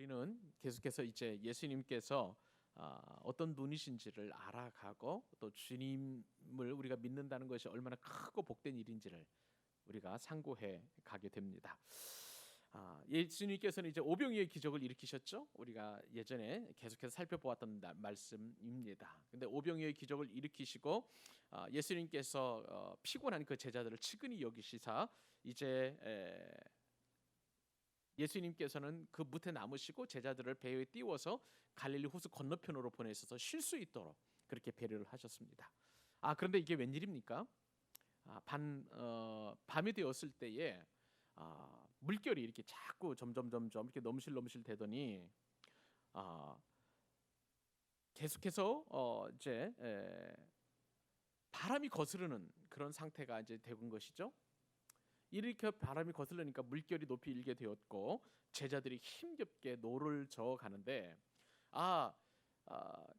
우리는 계속해서 이제 예수님께서 어떤 분이신지를 알아가고 또 주님을 우리가 믿는다는 것이 얼마나 크고 복된 일인지를 우리가 상고해 가게 됩니다. 예수님께서는 이제 오병이의 기적을 일으키셨죠. 우리가 예전에 계속해서 살펴보았던 말씀입니다. 근데 오병이의 기적을 일으키시고 예수님께서 피곤한 그 제자들을 측은히 여기시사 이제 예수님께서는 그 무태 남으시고 제자들을 배에 띄워서 갈릴리 호수 건너편으로 보내셔서 쉴 수 있도록 그렇게 배려를 하셨습니다. 그런데 이게 웬일입니까? 밤이 되었을 때에 물결이 이렇게 자꾸 점점 이렇게 넘실넘실 되더니 계속해서 이제 바람이 거스르는 그런 상태가 이제 된 것이죠. 이렇게 바람이 거슬리니까 물결이 높이 일게 되었고 제자들이 힘겹게 노를 저어 가는데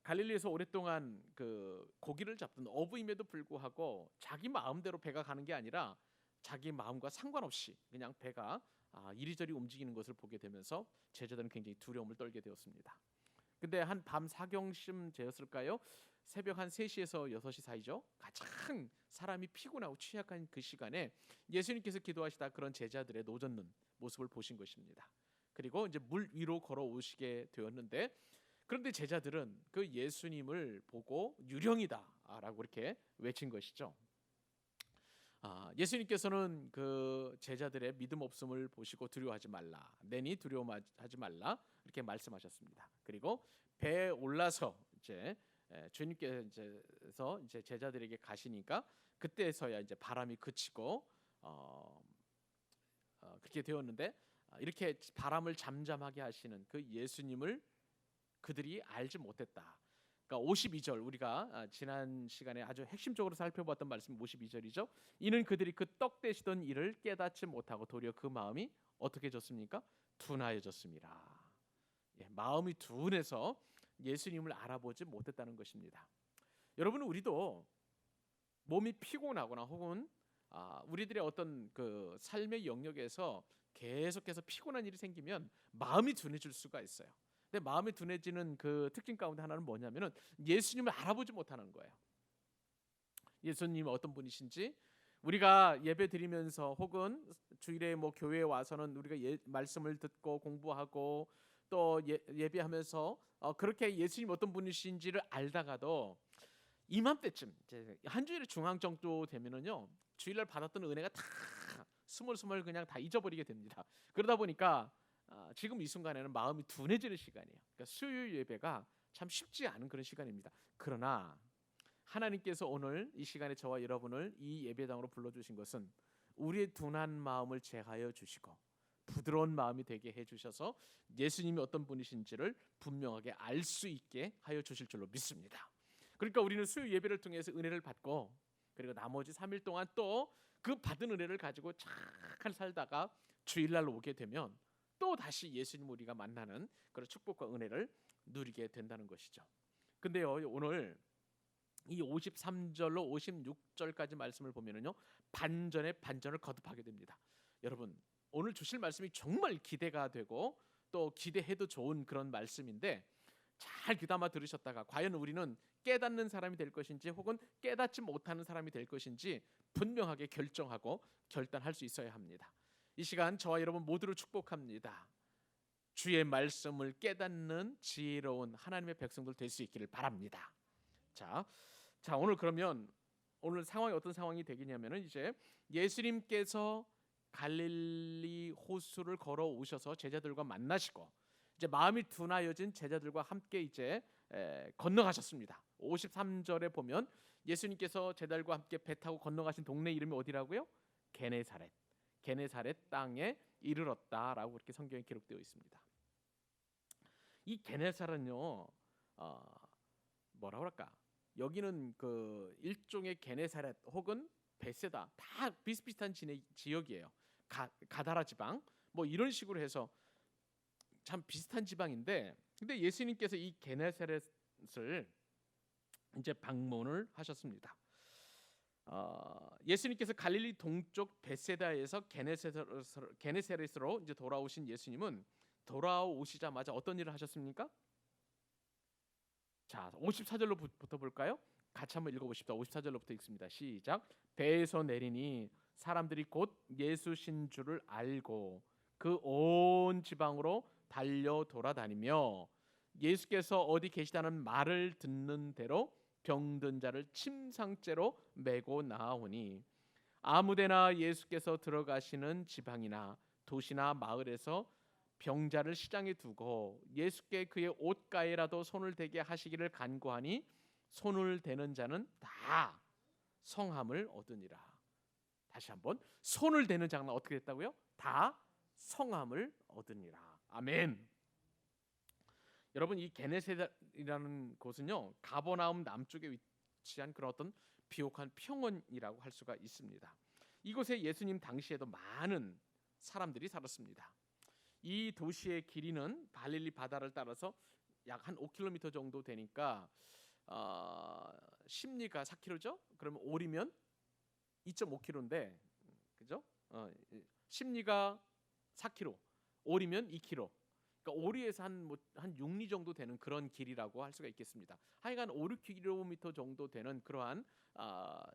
갈릴리에서 오랫동안 그 고기를 잡던 어부임에도 불구하고 자기 마음대로 배가 가는 게 아니라 자기 마음과 상관없이 그냥 배가 이리저리 움직이는 것을 보게 되면서 제자들은 굉장히 두려움을 떨게 되었습니다. 근데 한 밤 사경쯤 되었을까요? 새벽 한 3시에서 6시 사이죠. 가장 사람이 피곤하고 취약한 그 시간에 예수님께서 기도하시다 그런 제자들의 노젓는 모습을 보신 것입니다. 그리고 이제 물 위로 걸어오시게 되었는데 그런데 제자들은 그 예수님을 보고 유령이다라고 이렇게 외친 것이죠. 예수님께서는 그 제자들의 믿음 없음을 보시고 두려워하지 말라, 내니 두려워하지 말라 이렇게 말씀하셨습니다. 그리고 배에 올라서 이제 주님께서 이제 제자들에게 가시니까 그때서야 이제 바람이 그치고 그렇게 되었는데 이렇게 바람을 잠잠하게 하시는 그 예수님을 그들이 알지 못했다. 그러니까 52절 우리가 지난 시간에 아주 핵심적으로 살펴봤던 말씀 52절이죠. 이는 그들이 그 떡 되시던 일을 깨닫지 못하고 도리어 그 마음이 어떻게 졌습니까? 둔하여졌습니다. 마음이 둔해서 예수님을 알아보지 못했다는 것입니다. 여러분, 우리도 몸이 피곤하거나 혹은 우리들의 어떤 그 삶의 영역에서 계속해서 피곤한 일이 생기면 마음이 둔해질 수가 있어요. 근데 마음이 둔해지는 그 특징 가운데 하나는 뭐냐면은 예수님을 알아보지 못하는 거예요. 예수님이 어떤 분이신지 우리가 예배 드리면서 혹은 주일에 뭐 교회에 와서는 우리가 말씀을 듣고 공부하고 또 예배하면서 그렇게 예수님 어떤 분이신지를 알다가도 이맘때쯤 이제 한 주일의 중앙 정도 되면은요 주일날 받았던 은혜가 다 스멀스멀 그냥 다 잊어버리게 됩니다. 그러다 보니까 지금 이 순간에는 마음이 둔해지는 시간이에요. 그러니까 수요일 예배가 참 쉽지 않은 그런 시간입니다. 그러나 하나님께서 오늘 이 시간에 저와 여러분을 이 예배당으로 불러주신 것은 우리의 둔한 마음을 제하여 주시고 부드러운 마음이 되게 해주셔서 예수님이 어떤 분이신지를 분명하게 알 수 있게 하여 주실 줄로 믿습니다. 그러니까 우리는 수요 예배를 통해서 은혜를 받고 그리고 나머지 3일 동안 또 그 받은 은혜를 가지고 잘 살다가 주일날 오게 되면 또 다시 예수님 우리가 만나는 그런 축복과 은혜를 누리게 된다는 것이죠. 근데요 오늘 이 53절로 56절까지 말씀을 보면은요 반전의 반전을 거듭하게 됩니다. 여러분 오늘 주실 말씀이 정말 기대가 되고 또 기대해도 좋은 그런 말씀인데 잘 귀담아 들으셨다가 과연 우리는 깨닫는 사람이 될 것인지 혹은 깨닫지 못하는 사람이 될 것인지 분명하게 결정하고 결단할 수 있어야 합니다. 이 시간 저와 여러분 모두를 축복합니다. 주의 말씀을 깨닫는 지혜로운 하나님의 백성들 될 수 있기를 바랍니다. 자 오늘 그러면 오늘 상황이 어떤 상황이 되겠냐면은 이제 예수님께서 갈릴리 호수를 걸어 오셔서 제자들과 만나시고 이제 마음이 둔하여진 제자들과 함께 이제 건너가셨습니다. 53절에 보면 예수님께서 제자들과 함께 배 타고 건너가신 동네 이름이 어디라고요? 게네사렛. 게네사렛 땅에 이르렀다라고 그렇게 성경에 기록되어 있습니다. 이 게네사렛은요, 뭐라 그럴까? 여기는 그 일종의 게네사렛 혹은 베세다 다 비슷비슷한 지역이에요. 가다라 지방 뭐 이런 식으로 해서 참 비슷한 지방인데 근데 예수님께서 이 게네사렛을 이제 방문을 하셨습니다. 예수님께서 갈릴리 동쪽 베세다에서 게네사렛으로 이제 돌아오신 예수님은 돌아오시자마자 어떤 일을 하셨습니까? 자, 54절로부터 볼까요? 같이 한번 읽어보십시다. 54절로부터 읽습니다. 시작. 배에서 내리니 사람들이 곧 예수신 줄을 알고 그 온 지방으로 달려 돌아다니며 예수께서 어디 계시다는 말을 듣는 대로 병든 자를 침상째로 메고 나오니 아무데나 예수께서 들어가시는 지방이나 도시나 마을에서 병자를 시장에 두고 예수께 그의 옷가에라도 손을 대게 하시기를 간구하니 손을 대는 자는 다 성함을 얻으니라. 다시 한번, 손을 대는 자는 어떻게 됐다고요? 다 성함을 얻으니라. 아멘. 여러분, 이 게네사렛이라는 곳은요, 가버나움 남쪽에 위치한 그런 어떤 비옥한 평원이라고 할 수가 있습니다. 이곳에 예수님 당시에도 많은 사람들이 살았습니다. 이 도시의 길이는 갈릴리 바다를 따라서 약 한 5km 정도 되니까 십리가 4km죠? 그러면 오리면 2.5km인데, 그죠? 십리가 4km, 오리면 2km. 그러니까 오리에서 한 6리 정도 되는 그런 길이라고 할 수가 있겠습니다. 하여간 5, 6km 정도 되는 그러한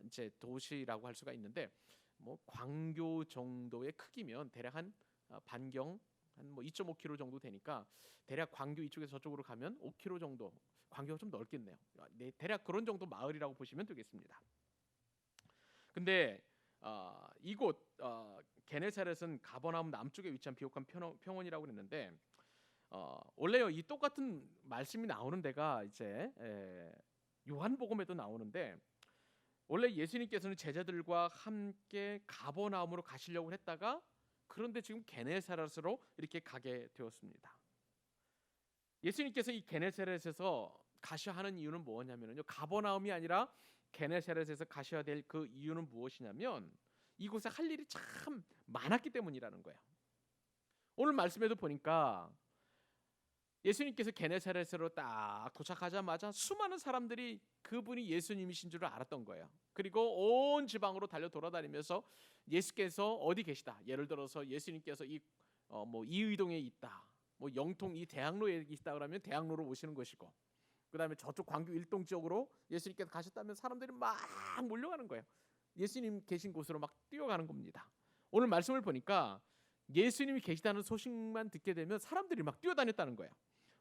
이제 도시라고 할 수가 있는데, 뭐 광교 정도의 크기면 대략 한 반경 한 2.5km 정도 되니까 대략 광교 이쪽에서 저쪽으로 가면 5km 정도, 광교가 좀 넓겠네요. 네, 대략 그런 정도 마을이라고 보시면 되겠습니다. 근데 이곳 게네사렛은 가버나움 남쪽에 위치한 비옥한 평원이라고 그랬는데, 원래요 이 똑같은 말씀이 나오는 데가 이제 요한복음에도 나오는데, 원래 예수님께서는 제자들과 함께 가버나움으로 가시려고 했다가 그런데 지금 게네사렛으로 이렇게 가게 되었습니다. 예수님께서 이 게네사렛에서 가셔야 하는 이유는 뭐냐면요, 가버나움이 아니라 게네사렛에서 가셔야 될 그 이유는 무엇이냐면 이곳에 할 일이 참 많았기 때문이라는 거예요. 오늘 말씀에도 보니까 예수님께서 게네사렛으로 딱 도착하자마자 수많은 사람들이 그분이 예수님이신 줄을 알았던 거예요. 그리고 온 지방으로 달려 돌아다니면서 예수께서 어디 계시다, 예를 들어서 예수님께서 이의동에 있다, 영통 이 대학로에 있다 그러면 대학로로 오시는 것이고, 그 다음에 저쪽 광교 일동 지역으로 예수님께서 가셨다면 사람들이 막 몰려가는 거예요. 예수님 계신 곳으로 막 뛰어가는 겁니다. 오늘 말씀을 보니까 예수님이 계시다는 소식만 듣게 되면 사람들이 막 뛰어다녔다는 거예요.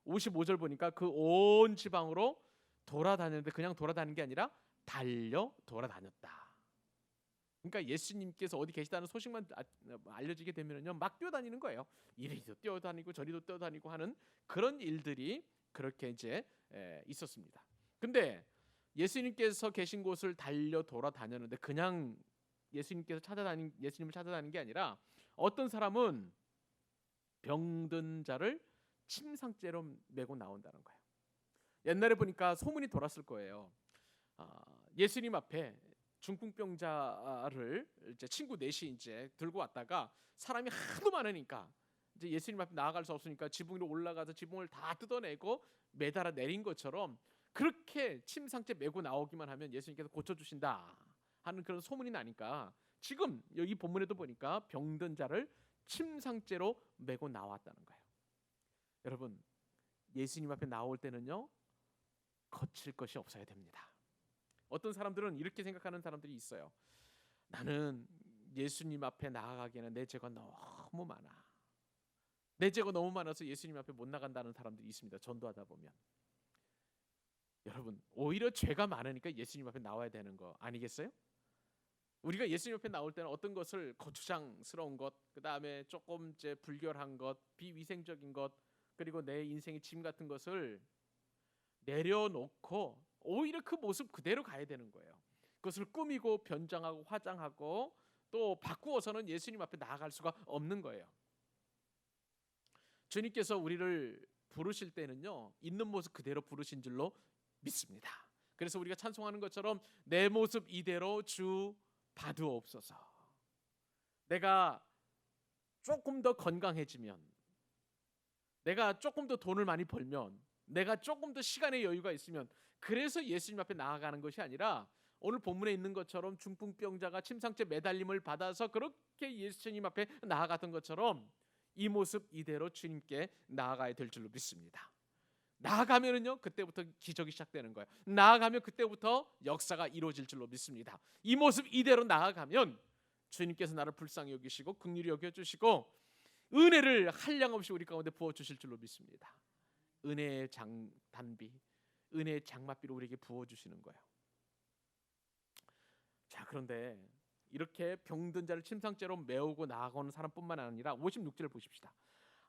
55절 보니까 그 온 지방으로 돌아다녔는데 그냥 돌아다니는 게 아니라 달려 돌아다녔다. 그러니까 예수님께서 어디 계시다는 소식만 알려지게 되면요 막 뛰어다니는 거예요. 이리도 뛰어다니고 저리도 뛰어다니고 하는 그런 일들이 그렇게 이제 있었습니다. 근데 예수님께서 계신 곳을 달려 돌아다녔는데 그냥 예수님을 찾아다니는 게 아니라 어떤 사람은 병든 자를 침상째로 메고 나온다는 거예요. 옛날에 보니까 소문이 돌았을 거예요. 예수님 앞에 중풍병자를 이제 친구 넷이 이제 들고 왔다가 사람이 하도 많으니까 이제 예수님 앞에 나아갈 수 없으니까 지붕 위로 올라가서 지붕을 다 뜯어내고 매달아 내린 것처럼 그렇게 침상째 메고 나오기만 하면 예수님께서 고쳐주신다 하는 그런 소문이 나니까 지금 여기 본문에도 보니까 병든 자를 침상째로 메고 나왔다는 거예요. 여러분, 예수님 앞에 나올 때는요 거칠 것이 없어야 됩니다. 어떤 사람들은 이렇게 생각하는 사람들이 있어요. 나는 예수님 앞에 나아가기에는 내 죄가 너무 많아. 내 죄가 너무 많아서 예수님 앞에 못 나간다는 사람들이 있습니다. 전도하다 보면. 여러분, 오히려 죄가 많으니까 예수님 앞에 나와야 되는 거 아니겠어요? 우리가 예수님 앞에 나올 때는 어떤 것을 거추장스러운 것, 그 다음에 조금 이제 불결한 것, 비위생적인 것, 그리고 내 인생의 짐 같은 것을 내려놓고 오히려 그 모습 그대로 가야 되는 거예요. 그것을 꾸미고 변장하고 화장하고 또 바꾸어서는 예수님 앞에 나아갈 수가 없는 거예요. 주님께서 우리를 부르실 때는요 있는 모습 그대로 부르신 줄로 믿습니다. 그래서 우리가 찬송하는 것처럼 내 모습 이대로 주 봐두옵소서. 내가 조금 더 건강해지면, 내가 조금 더 돈을 많이 벌면, 내가 조금 더 시간의 여유가 있으면 그래서 예수님 앞에 나아가는 것이 아니라 오늘 본문에 있는 것처럼 중풍병자가 침상째 매달림을 받아서 그렇게 예수님 앞에 나아갔던 것처럼 이 모습 이대로 주님께 나아가야 될 줄로 믿습니다. 나아가면은요, 그때부터 기적이 시작되는 거예요. 나아가면 그때부터 역사가 이루어질 줄로 믿습니다. 이 모습 이대로 나아가면 주님께서 나를 불쌍히 여기시고 긍휼히 여겨주시고 은혜를 한량없이 우리 가운데 부어주실 줄로 믿습니다. 은혜의 단비, 은혜의 장맛비를 우리에게 부어주시는 거예요. 자, 그런데 이렇게 병든 자를 침상째로 메우고 나아가는 사람뿐만 아니라 56절을 보십시다.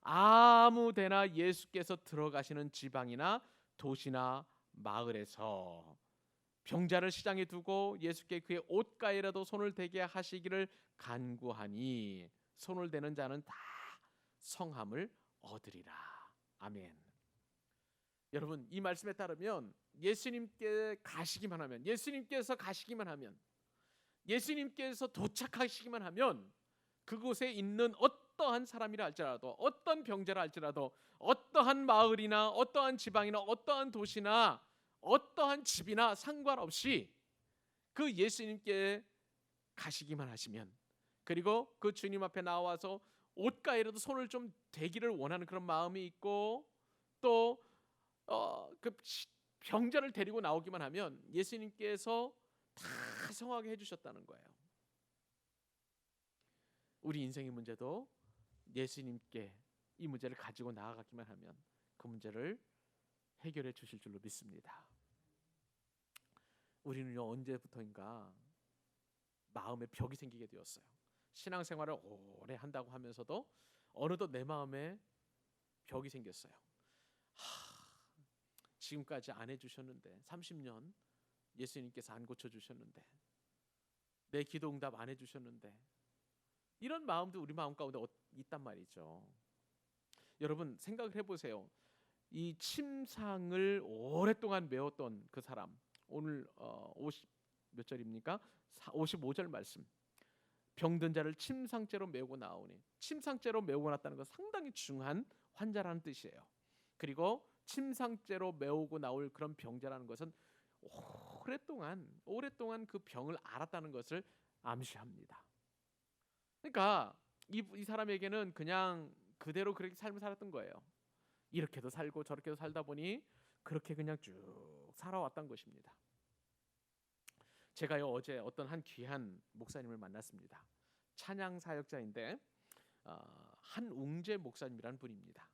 아무데나 예수께서 들어가시는 지방이나 도시나 마을에서 병자를 시장에 두고 예수께 그의 옷가에라도 손을 대게 하시기를 간구하니 손을 대는 자는 다 성함을 얻으리라. 아멘. 여러분, 이 말씀에 따르면 예수님께 가시기만 하면, 예수님께서 가시기만 하면, 예수님께서 도착하시기만 하면 그곳에 있는 어떠한 사람이라 할지라도, 어떤 병자라 할지라도, 어떠한 마을이나 어떠한 지방이나 어떠한 도시나 어떠한 집이나 상관없이 그 예수님께 가시기만 하시면, 그리고 그 주님 앞에 나와서 옷가에라도 손을 좀 대기를 원하는 그런 마음이 있고, 또 그 병자를 데리고 나오기만 하면 예수님께서 다 성하게 해주셨다는 거예요. 우리 인생의 문제도 예수님께 이 문제를 가지고 나아가기만 하면 그 문제를 해결해 주실 줄로 믿습니다. 우리는요, 언제부터인가 마음에 벽이 생기게 되었어요. 신앙생활을 오래 한다고 하면서도 어느덧 내 마음에 벽이 생겼어요. 지금까지 안 해주셨는데, 30년 예수님께서 안 고쳐주셨는데, 내 기도 응답 안 해주셨는데, 이런 마음도 우리 마음 가운데 있단 말이죠. 여러분, 생각을 해보세요. 이 침상을 오랫동안 메웠던 그 사람, 오늘 50 몇 절입니까? 55절 말씀. 병든 자를 침상째로 메우고 나오니, 침상째로 메우고 났다는 건 상당히 중한 환자라는 뜻이에요. 그리고 침상째로 메우고 나올 그런 병자라는 것은 오랫동안 그 병을 앓았다는 것을 암시합니다. 그러니까 이 사람에게는 그냥 그대로 그렇게 삶을 살았던 거예요. 이렇게도 살고 저렇게도 살다 보니 그렇게 그냥 쭉 살아왔던 것입니다. 제가요, 어제 어떤 한 귀한 목사님을 만났습니다. 찬양 사역자인데 한웅재 목사님이라는 분입니다.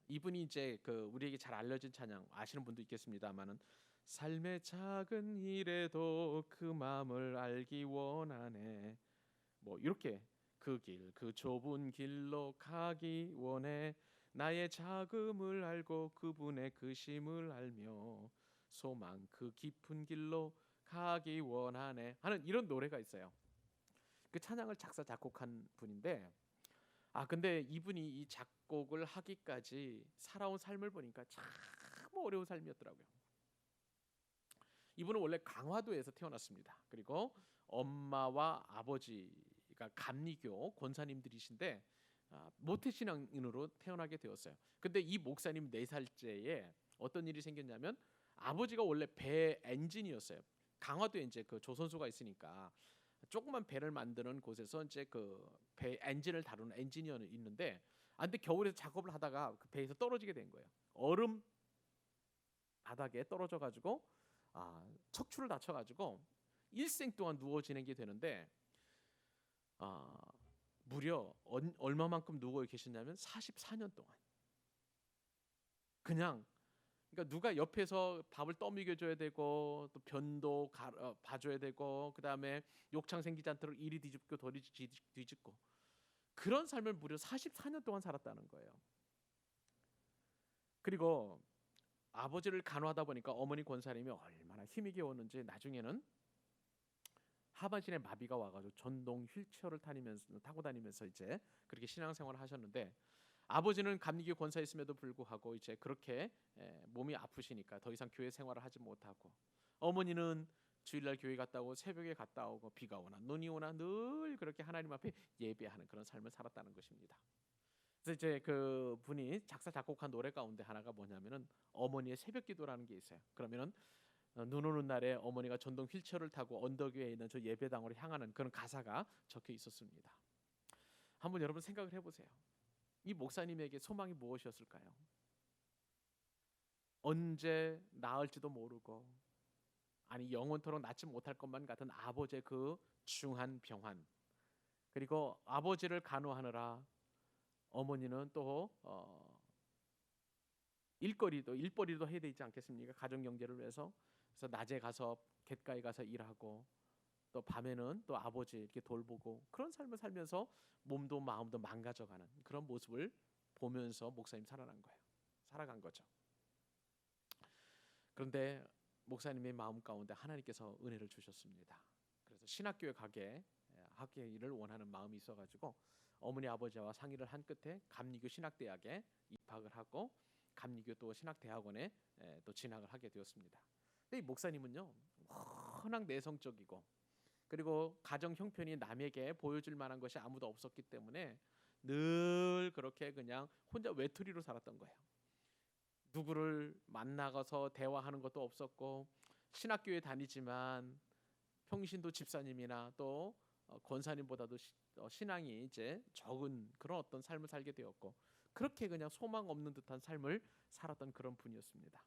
이분이 이제 그 우리에게 잘 알려진 찬양 아시는 분도 있겠습니다만은, 삶의 작은 일에도 그 마음을 알기 원하네, 뭐 이렇게, 그 길 그 좁은 길로 가기 원해, 나의 자금을 알고 그분의 그 심을 알며 소망 그 깊은 길로 가기 원하네 하는 이런 노래가 있어요. 그 찬양을 작사 작곡한 분인데, 근데 이분이 이 작곡을 하기까지 살아온 삶을 보니까 참 어려운 삶이었더라고요. 이분은 원래 강화도에서 태어났습니다. 그리고 엄마와 아버지가 감리교 권사님들이신데 모태신앙인으로 태어나게 되었어요. 근데 이 목사님 4살째에 어떤 일이 생겼냐면, 아버지가 원래 배 엔지니어였어요. 강화도에 이제 그 조선소가 있으니까 조그만 배를 만드는 곳에서 이제 그 배 엔진을 다루는 엔지니어는 있는데, 근데 겨울에 작업을 하다가 그 배에서 떨어지게 된 거예요. 얼음 바닥에 떨어져 가지고 척추를 다쳐 가지고 일생 동안 누워 지내게 되는데, 무려 얼마만큼 누워 계셨냐면 44년 동안. 그러니까 누가 옆에서 밥을 떠먹여 줘야 되고, 또 변도 봐줘야 되고, 그 다음에 욕창 생기지 않도록 이리 뒤집고 저리 뒤집고, 그런 삶을 무려 44년 동안 살았다는 거예요. 그리고 아버지를 간호하다 보니까 어머니 권사님이 얼마나 힘이 겨웠는지 나중에는 하반신에 마비가 와가지고 전동 휠체어를 타고 다니면서 이제 그렇게 신앙생활을 하셨는데, 아버지는 감리교 권사였음에도 불구하고 이제 그렇게 몸이 아프시니까 더 이상 교회 생활을 하지 못하고, 어머니는 주일날 교회 갔다 오고 새벽에 갔다 오고 비가 오나 눈이 오나 늘 그렇게 하나님 앞에 예배하는 그런 삶을 살았다는 것입니다. 그래서 이제 그 분이 작사 작곡한 노래 가운데 하나가 뭐냐면은 어머니의 새벽기도라는 게 있어요. 그러면은 눈 오는 날에 어머니가 전동 휠체어를 타고 언덕 위에 있는 저 예배당으로 향하는 그런 가사가 적혀 있었습니다. 한번 여러분 생각을 해보세요. 이 목사님에게 소망이 무엇이었을까요? 언제 나을지도 모르고, 아니 영원토록 낫지 못할 것만 같은 아버지의 그 중한 병환, 그리고 아버지를 간호하느라 어머니는 또 일거리도 해야 되지 않겠습니까? 가정 경제를 위해서. 그래서 낮에 가서 갯가에 가서 일하고, 또 밤에는 또 아버지 이렇게 돌보고, 그런 삶을 살면서 몸도 마음도 망가져가는 그런 모습을 보면서 목사님 살아간 거죠. 그런데 목사님의 마음 가운데 하나님께서 은혜를 주셨습니다. 그래서 신학교에 하기를 원하는 마음이 있어가지고 어머니 아버지와 상의를 한 끝에 감리교 신학대학에 입학을 하고, 감리교 또 신학대학원에 또 진학을 하게 되었습니다. 근데 이 목사님은요, 워낙 내성적이고, 그리고 가정 형편이 남에게 보여줄 만한 것이 아무도 없었기 때문에 늘 그렇게 그냥 혼자 외톨이로 살았던 거예요. 누구를 만나가서 대화하는 것도 없었고, 신학교에 다니지만 평신도 집사님이나 또 권사님보다도 신앙이 이제 적은 그런 어떤 삶을 살게 되었고, 그렇게 그냥 소망 없는 듯한 삶을 살았던 그런 분이었습니다.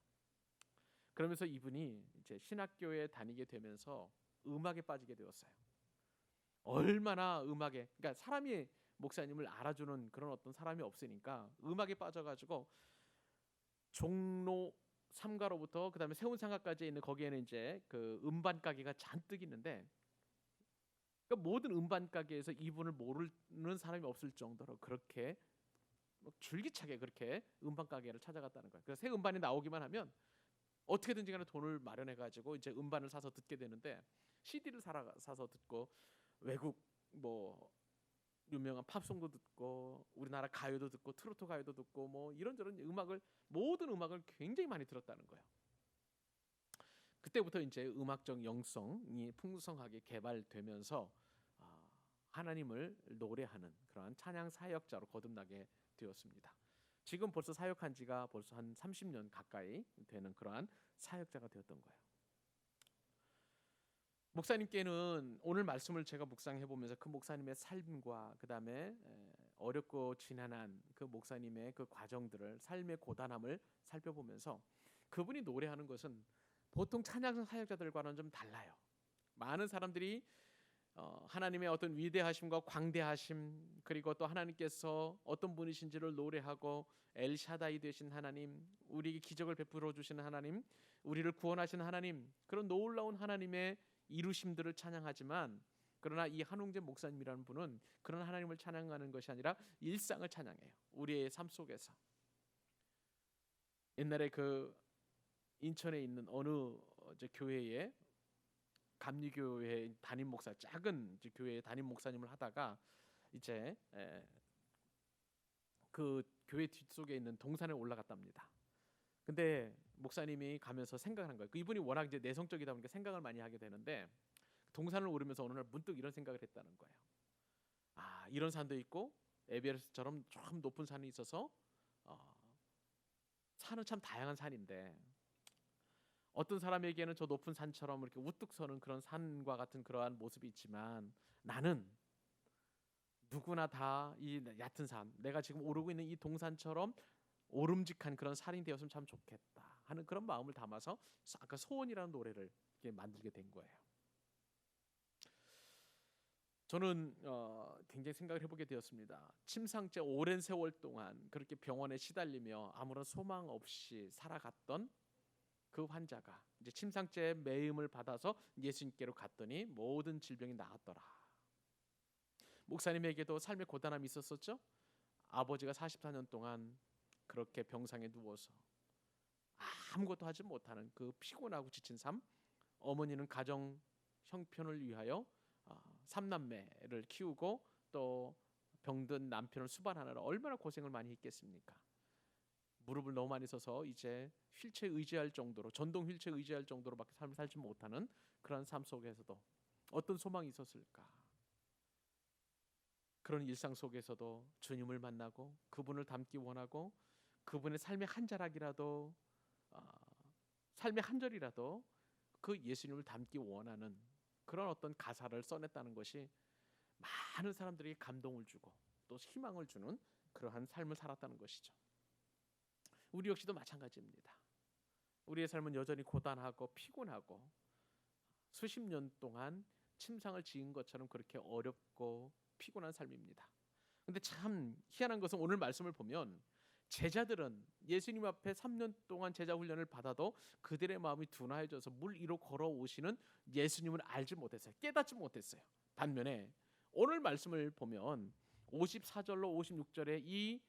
그러면서 이분이 이제 신학교에 다니게 되면서 음악에 빠지게 되었어요. 얼마나 음악에, 그러니까 사람이 목사님을 알아주는 그런 어떤 사람이 없으니까 음악에 빠져가지고 종로 3가로부터 그다음에 세운상가까지 있는 거기에는 이제 그 음반 가게가 잔뜩 있는데, 그러니까 모든 음반 가게에서 이분을 모르는 사람이 없을 정도로 그렇게 줄기차게 그렇게 음반 가게를 찾아갔다는 거예요. 그래서 새 음반이 나오기만 하면 어떻게든지 간에 돈을 마련해 가지고 이제 음반을 사서 듣게 되는데, CD를 사서 듣고, 외국 뭐 유명한 팝송도 듣고, 우리나라 가요도 듣고, 트로트 가요도 듣고, 뭐 이런저런 모든 음악을 굉장히 많이 들었다는 거예요. 그때부터 이제 음악적 영성이 풍성하게 개발되면서 하나님을 노래하는 그러한 찬양 사역자로 거듭나게 되었습니다. 지금 벌써 사역한 지가 벌써 한 30년 가까이 되는 그러한 사역자가 되었던 거예요. 목사님께는 오늘 말씀을 제가 묵상해 보면서 그 목사님의 삶과 그다음에 어렵고 지난한 그 목사님의 그 과정들을, 삶의 고단함을 살펴보면서 그분이 노래하는 것은 보통 찬양 사역자들과는 좀 달라요. 많은 사람들이 하나님의 어떤 위대하심과 광대하심, 그리고 또 하나님께서 어떤 분이신지를 노래하고, 엘샤다이 되신 하나님, 우리에게 기적을 베풀어 주시는 하나님, 우리를 구원하시는 하나님, 그런 놀라운 하나님의 이루심들을 찬양하지만, 그러나 이 한웅재 목사님이라는 분은 그런 하나님을 찬양하는 것이 아니라 일상을 찬양해요. 우리의 삶 속에서. 옛날에 그 인천에 있는 어느 교회에 감리교회 담임 목사, 작은 교회 담임 목사님을 하다가 이제 그 교회 뒷속에 있는 동산에 올라갔답니다. 근데 목사님이 가면서 생각한 거예요. 이분이 워낙 이제 내성적이다 보니까 생각을 많이 하게 되는데, 동산을 오르면서 어느 날 문득 이런 생각을 했다는 거예요. 아, 이런 산도 있고 에베레스트처럼 좀 높은 산이 있어서 산은 참 다양한 산인데, 어떤 사람에게는 저 높은 산처럼 이렇게 우뚝 서는 그런 산과 같은 그러한 모습이 있지만, 나는 누구나 다 이 얕은 산, 내가 지금 오르고 있는 이 동산처럼 오름직한 그런 산이 되었으면 참 좋겠다 하는 그런 마음을 담아서 아까 소원이라는 노래를 이렇게 만들게 된 거예요. 저는 굉장히 생각을 해보게 되었습니다. 침상째 오랜 세월 동안 그렇게 병원에 시달리며 아무런 소망 없이 살아갔던 그 환자가 이제 침상째 매임을 받아서 예수님께로 갔더니 모든 질병이 나았더라. 목사님에게도 삶의 고단함이 있었었죠. 아버지가 44년 동안 그렇게 병상에 누워서 아무것도 하지 못하는 그 피곤하고 지친 삶, 어머니는 가정 형편을 위하여 3남매를 키우고 또 병든 남편을 수반하느라 얼마나 고생을 많이 했겠습니까? 무릎을 너무 많이 써서 이제 휠체어 의지할 정도로, 전동 휠체어 의지할 정도로밖에 삶을 살지 못하는 그런 삶 속에서도 어떤 소망이 있었을까? 그런 일상 속에서도 주님을 만나고 그분을 닮기 원하고, 그분의 삶의 한 자락이라도, 삶의 한 절이라도 그 예수님을 닮기 원하는 그런 어떤 가사를 써냈다는 것이 많은 사람들에게 감동을 주고 또 희망을 주는 그러한 삶을 살았다는 것이죠. 우리 역시도 마찬가지입니다. 우리의 삶은 여전히 고단하고 피곤하고 수십 년 동안 침상을 지은 것처럼 그렇게 어렵고 피곤한 삶입니다. 근데 참 희한한 것은 오늘 말씀을 보면 제자들은 예수님 앞에 3년 동안 제자 훈련을 받아도 그들의 마음이 둔하여져서 물 위로 걸어오시는 예수님을 알지 못했어요. 깨닫지 못했어요. 반면에 오늘 말씀을 보면 54절로 56절에 이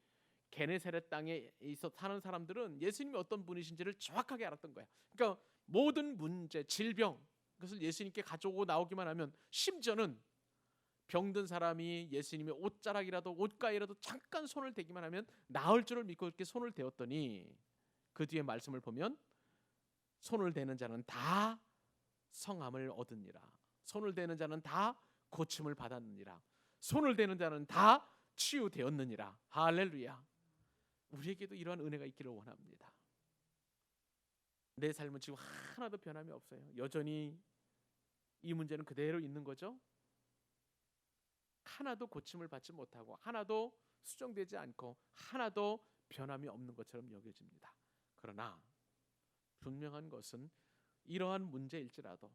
게네사렛 땅에 있어 사는 사람들은 예수님이 어떤 분이신지를 정확하게 알았던 거야. 그러니까 모든 문제, 질병, 그것을 예수님께 가져오고 나오기만 하면, 심지어는 병든 사람이 예수님의 옷자락이라도 옷가에라도 잠깐 손을 대기만 하면 나을 줄을 믿고 이렇게 손을 대었더니, 그 뒤에 말씀을 보면 손을 대는 자는 다 성함을 얻으니라. 손을 대는 자는 다 고침을 받았느니라. 손을 대는 자는 다 치유되었느니라. 할렐루야. 우리에게도 이러한 은혜가 있기를 원합니다. 내 삶은 지금 하나도 변함이 없어요. 여전히 이 문제는 그대로 있는 거죠. 하나도 고침을 받지 못하고 하나도 수정되지 않고 하나도 변함이 없는 것처럼 여겨집니다. 그러나 분명한 것은 이러한 문제일지라도,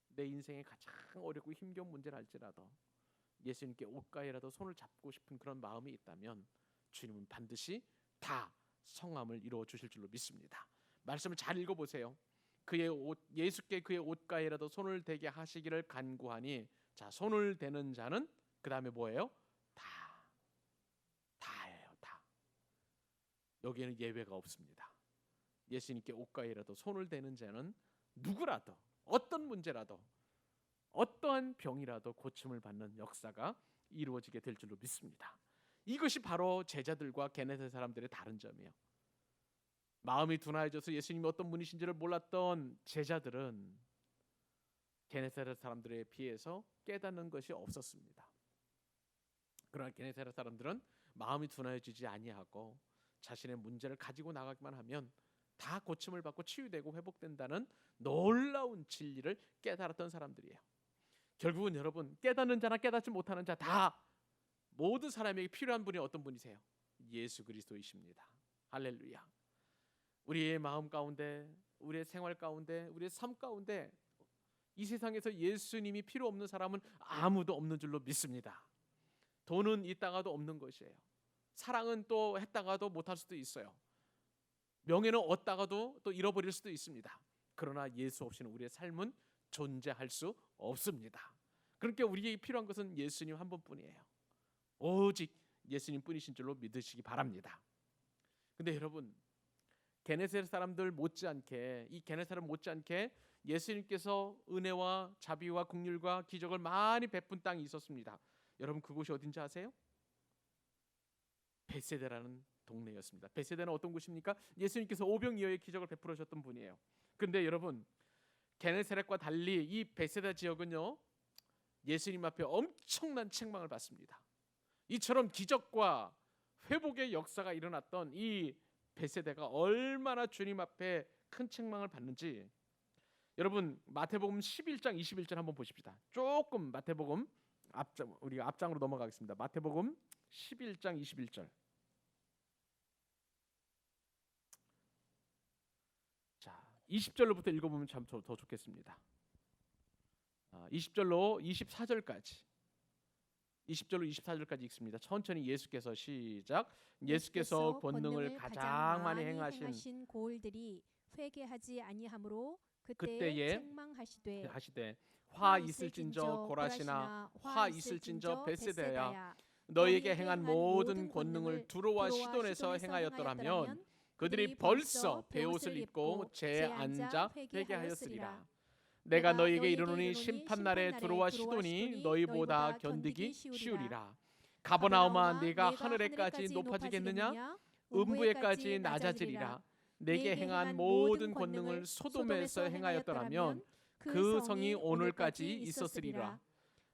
내 인생에 가장 어렵고 힘겨운 문제를 할지라도 예수님께 옷가에라도 손을 잡고 싶은 그런 마음이 있다면 주님은 반드시 다 성함을 이루어 주실 줄로 믿습니다. 말씀을 잘 읽어보세요. 예수께 그의 옷가에라도 손을 대게 하시기를 간구하니, 자, 손을 대는 자는 그 다음에 뭐예요? 다예요. 다. 여기에는 예외가 없습니다. 예수님께 옷가에라도 손을 대는 자는 누구라도, 어떤 문제라도, 어떠한 병이라도 고침을 받는 역사가 이루어지게 될 줄로 믿습니다. 이것이 바로 제자들과 게네사렛 사람들의 다른 점이에요. 마음이 둔하여져서 예수님이 어떤 분이신지를 몰랐던 제자들은 게네사렛 사람들에 비해서 깨닫는 것이 없었습니다. 그러나 게네사렛 사람들은 마음이 둔하여지지 아니하고 자신의 문제를 가지고 나가기만 하면 다 고침을 받고 치유되고 회복된다는 놀라운 진리를 깨달았던 사람들이에요. 결국은 여러분, 깨닫는 자나 깨닫지 못하는 자 다 모든 사람에게 필요한 분이 어떤 분이세요? 예수 그리스도이십니다. 할렐루야. 우리의 마음 가운데, 우리의 생활 가운데, 우리의 삶 가운데 이 세상에서 예수님이 필요 없는 사람은 아무도 없는 줄로 믿습니다. 돈은 있다가도 없는 것이에요. 사랑은 또 했다가도 못할 수도 있어요. 명예는 얻다가도 또 잃어버릴 수도 있습니다. 그러나 예수 없이는 우리의 삶은 존재할 수 없습니다. 그러니까 우리에게 필요한 것은 예수님 한 분뿐이에요. 오직 예수님 뿐이신 줄로 믿으시기 바랍니다. 근데 여러분, 게네사렛 사람들 못지않게, 이 게네사렛 못지않게 예수님께서 은혜와 자비와 긍휼과 기적을 많이 베푼 땅이 있었습니다. 여러분, 그곳이 어딘지 아세요? 베세다라는 동네였습니다. 베세다는 어떤 곳입니까? 예수님께서 오병이어의 기적을 베풀으셨던 분이에요. 근데 여러분, 게네사렛과 달리 이 베세다 지역은요, 예수님 앞에 엄청난 책망을 받습니다. 이처럼 기적과 회복의 역사가 일어났던 이 베세다가 얼마나 주님 앞에 큰 책망을 받는지, 여러분 마태복음 11장 21절 한번 보십시다. 조금 마태복음 우리가 앞장으로 넘어가겠습니다. 마태복음 11장 21절. 자, 20절로부터 읽어보면 참 더 좋겠습니다. 20절로 24절까지. 20절로 24절까지 읽습니다. 천천히 예수께서 시작. 예수께서 권능을 가장 많이 행하신 고을들이 회개하지 아니하므로 그때에 책망하시되 화 있을진저 고라시나 화 있을진저 베세다야 너희에게 행한 모든 권능을 두로와 시돈에서 행하였더라면 그들이 벌써 베옷을 입고 재앉아 회개하였으리라. 내가 너희에게 이르노니 심판날에 두로와 시돈이 너희보다 견디기 쉬우리라. 가버나움아, 네가 하늘에까지 높아지겠느냐? 음부에까지 낮아지리라. 내게 행한 모든 권능을 소돔에서 행하였더라면 그 성이 오늘까지 있었으리라.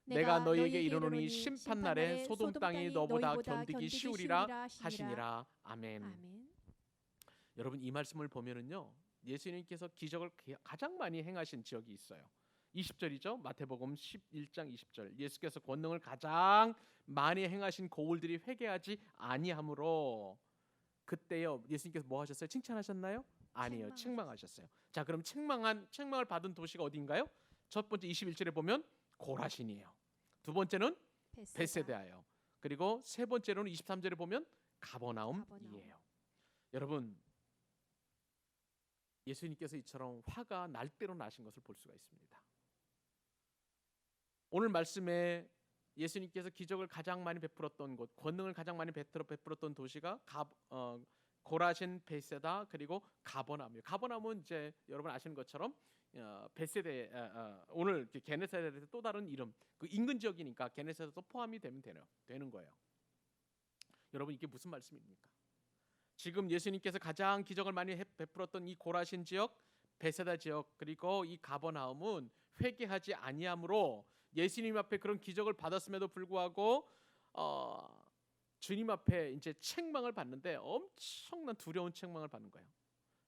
내가 너희에게 이르노니 심판날에 소돔 땅이 너보다 견디기 쉬우리라 하시니라. 아멘. 여러분, 이 말씀을 보면은요, 예수님께서 기적을 가장 많이 행하신 지역이 있어요. 20절이죠. 마태복음 11장 20절. 예수께서 권능을 가장 많이 행하신 고울들이 회개하지 아니하므로 그때요. 예수님께서 뭐 하셨어요? 칭찬하셨나요? 아니요. 책망하셨어요. 자, 그럼 책망을 받은 도시가 어디인가요? 첫 번째 21절에 보면 고라신이에요. 두 번째는 베세다예요. 그리고 세 번째로는 23절에 보면 가버나움이에요. 여러분, 예수님께서 이처럼 화가 날 대로 나신 것을 볼 수가 있습니다. 오늘 말씀에 예수님께서 기적을 가장 많이 베풀었던 곳, 권능을 가장 많이 베풀었던 도시가 고라신, 베세다 그리고 가버나움이에요. 가버나움은 이제 여러분 아시는 것처럼 베세대 오늘 게네사렛의 또 다른 이름, 그 인근 지역이니까 게네사렛도 포함이 되는 거예요. 여러분 이게 무슨 말씀입니까? 지금 예수님께서 가장 기적을 많이 베풀었던 이 고라신 지역, 베세다 지역 그리고 이 가버나움은 회개하지 아니하므로 예수님 앞에 그런 기적을 받았음에도 불구하고 주님 앞에 이제 책망을 받는데 엄청난 두려운 책망을 받는 거예요.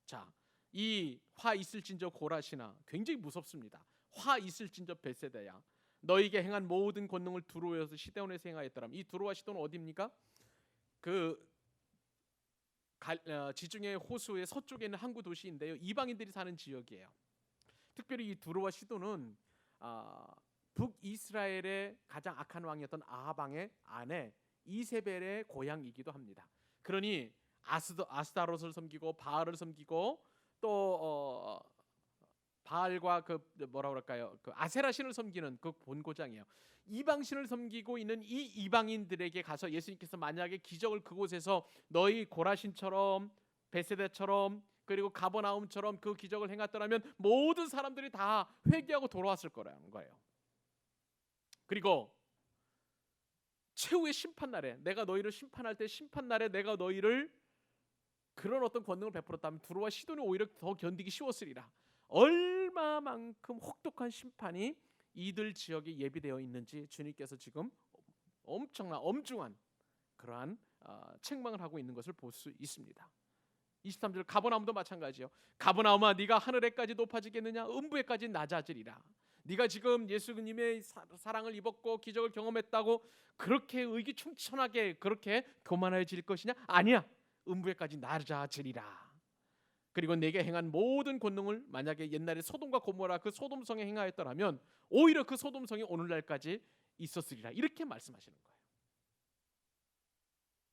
자, 이 화 있을진저 고라시나 굉장히 무섭습니다. 화 있을진저 베세다야, 너에게 행한 모든 권능을 두로에서 시데온에서 행하였더라. 이 두로와 시돈은 어디입니까? 그 지중해 호수의 서쪽에 있는 항구 도시인데요. 이방인들이 사는 지역이에요. 특별히 이 두로와 시돈은 북이스라엘의 가장 악한 왕이었던 아합 왕의 아내 이세벨의 고향이기도 합니다. 그러니 아스타롯을 섬기고 바알을 섬기고 또 바알과 그 뭐라 그럴까요? 그 아세라 신을 섬기는 그 본고장이에요. 이방 신을 섬기고 있는 이 이방인들에게 가서 예수님께서 만약에 기적을 그곳에서 너희 고라신처럼 베세다처럼 그리고 가버나움처럼 그 기적을 행했더라면 모든 사람들이 다 회개하고 돌아왔을 거라는 거예요. 그리고 최후의 심판날에 내가 너희를 심판할 때 심판날에 내가 너희를 그런 어떤 권능을 베풀었다면 두로와 시돈이 오히려 더 견디기 쉬웠으리라. 얼마만큼 혹독한 심판이 이들 지역에 예비되어 있는지 주님께서 지금 엄청난 엄중한 그러한 책망을 하고 있는 것을 볼 수 있습니다. 23절 가버나움도 마찬가지요. 가버나움아 네가 하늘에까지 높아지겠느냐? 음부에까지 낮아지리라. 네가 지금 예수님의 사랑을 입었고 기적을 경험했다고 그렇게 의기충천하게 그렇게 교만해질 것이냐? 아니야. 음부에까지 낮아지리라. 그리고 내게 행한 모든 권능을 만약에 옛날에 소돔과 고모라 그 소돔성에 행하였더라면 오히려 그 소돔성이 오늘날까지 있었으리라. 이렇게 말씀하시는 거예요.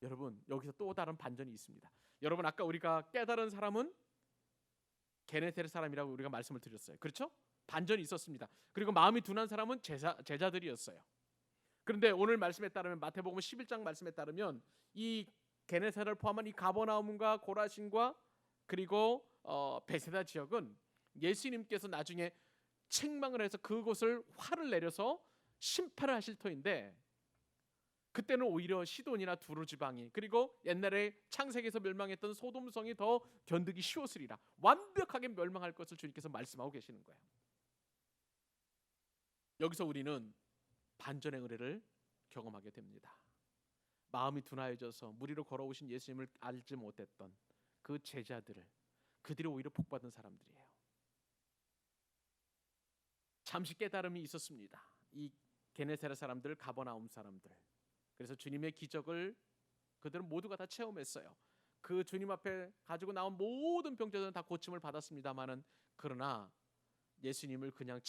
여러분 여기서 또 다른 반전이 있습니다. 여러분 아까 우리가 깨달은 사람은 게네사렛 사람이라고 우리가 말씀을 드렸어요. 그렇죠? 반전이 있었습니다. 그리고 마음이 둔한 사람은 제자들이었어요. 그런데 오늘 말씀에 따르면 마태복음 11장 말씀에 따르면 이 게네사렛을 포함한 이 가버나움과 고라신과 그리고 베세다 지역은 예수님께서 나중에 책망을 해서 그곳을 화를 내려서 심판을 하실 터인데 그때는 오히려 시돈이나 두로 지방이 그리고 옛날에 창세기에서 멸망했던 소돔성이 더 견디기 쉬웠으리라. 완벽하게 멸망할 것을 주님께서 말씀하고 계시는 거예요. 여기서 우리는 반전의 은혜를 경험하게 됩니다. 마음이 둔하여져서 무리로 걸어오신 예수님을 알지 못했던 그 제자들을 그들이 오히려 복받은 사람들이에요. 잠시 깨달음이 있었습니다. 이 게네사렛 사람들, 가버나움 사람들. 그래서 주님의 기적을 그들은 모두가 다 체험했어요. 그 주님 앞에 가지고 나온 모든 병자들은 다 고침을 받았습니다마는 그러나 예수님을 그냥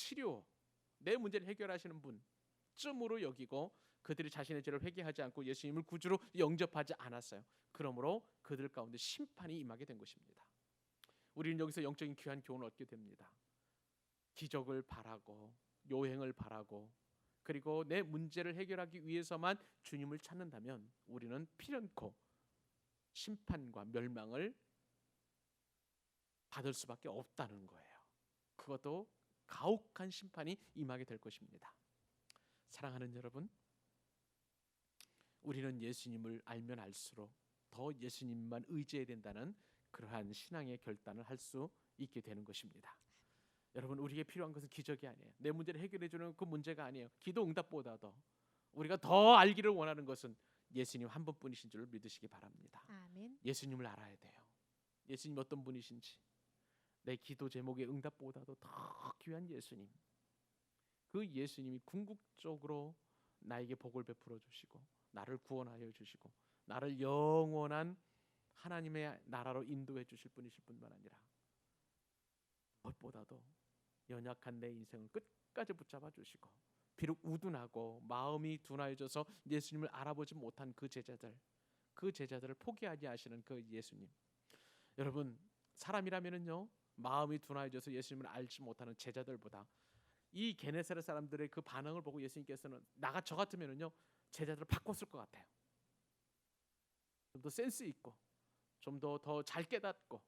내 문제를 해결하시는 분쯤으로 여기고 그들이 자신의 죄를 회개하지 않고 예수님을 구주로 영접하지 않았어요. 그러므로 그들 가운데 심판이 임하게 된 것입니다. 우리는 여기서 영적인 귀한 교훈을 얻게 됩니다. 기적을 바라고 요행을 바라고 그리고 내 문제를 해결하기 위해서만 주님을 찾는다면 우리는 필연코 심판과 멸망을 받을 수밖에 없다는 거예요. 그것도 가혹한 심판이 임하게 될 것입니다. 사랑하는 여러분, 우리는 예수님을 알면 알수록 더 예수님만 의지해야 된다는 그러한 신앙의 결단을 할 수 있게 되는 것입니다. 여러분 우리에게 필요한 것은 기적이 아니에요. 내 문제를 해결해 주는 그 문제가 아니에요. 기도 응답보다도 우리가 더 알기를 원하는 것은 예수님 한 분뿐이신 줄 믿으시기 바랍니다. 아멘. 예수님을 알아야 돼요. 예수님 어떤 분이신지 내 기도 제목의 응답보다도 더 귀한 예수님. 그 예수님이 궁극적으로 나에게 복을 베풀어 주시고 나를 구원하여 주시고 나를 영원한 하나님의 나라로 인도해 주실 분이실 뿐만 아니라 무엇보다도 연약한 내 인생을 끝까지 붙잡아 주시고 비록 우둔하고 마음이 둔하여져서 예수님을 알아보지 못한 그 제자들을 포기하지 하시는 그 예수님. 여러분, 사람이라면은요 마음이 둔하여져서 예수님을 알지 못하는 제자들보다 이 게네사렛 사람들의 그 반응을 보고 예수님께서는 저 같으면은요 제자들을 바꿨을 것 같아요. 좀 더 센스 있고 좀 더 잘 깨닫고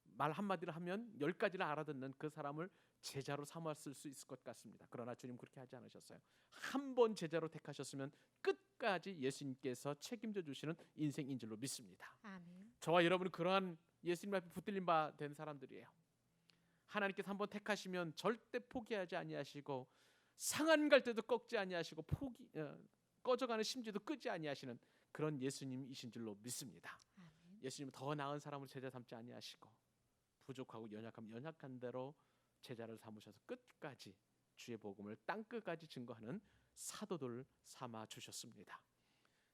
말 한마디를 하면 10가지를 알아듣는 그 사람을 제자로 삼았을 수 있을 것 같습니다. 그러나 주님 그렇게 하지 않으셨어요. 한 번 제자로 택하셨으면 끝까지 예수님께서 책임져 주시는 인생인 줄로 믿습니다. 아멘. 저와 여러분은 그러한 예수님 앞에 붙들린 바 된 사람들이에요. 하나님께서 한번 택하시면 절대 포기하지 아니하시고 상한 갈 때도 꺾지 아니하시고 꺼져가는 심지도 끄지 아니하시는 그런 예수님이신 줄로 믿습니다. 아멘. 예수님은 더 나은 사람으로 제자 삼지 아니하시고 부족하고 연약한 대로 제자를 삼으셔서 끝까지 주의 복음을 땅끝까지 증거하는 사도들 삼아 주셨습니다.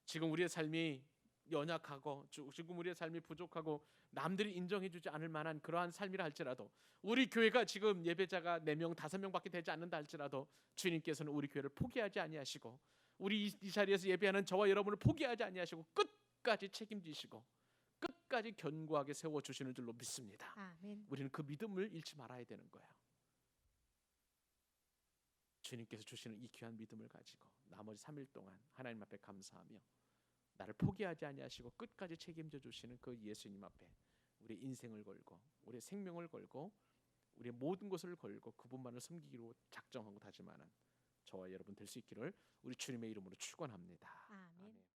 지금 우리의 삶이 연약하고 지금 우리의 삶이 부족하고 남들이 인정해주지 않을 만한 그러한 삶이라 할지라도 우리 교회가 지금 예배자가 4명 5명밖에 되지 않는다 할지라도 주님께서는 우리 교회를 포기하지 아니하시고 우리 이 자리에서 예배하는 저와 여러분을 포기하지 아니하시고 끝까지 책임지시고 끝까지 견고하게 세워주시는 줄로 믿습니다. 아멘. 우리는 그 믿음을 잃지 말아야 되는 거예요. 주님께서 주시는 이 귀한 믿음을 가지고 나머지 3일 동안 하나님 앞에 감사하며 나를 포기하지 아니하시고 끝까지 책임져 주시는 그 예수님 앞에 우리 인생을 걸고 우리의 생명을 걸고 우리의 모든 것을 걸고 그분만을 섬기기로 작정하고 다짐하는 저와 여러분 될 수 있기를 우리 주님의 이름으로 축원합니다. 아멘.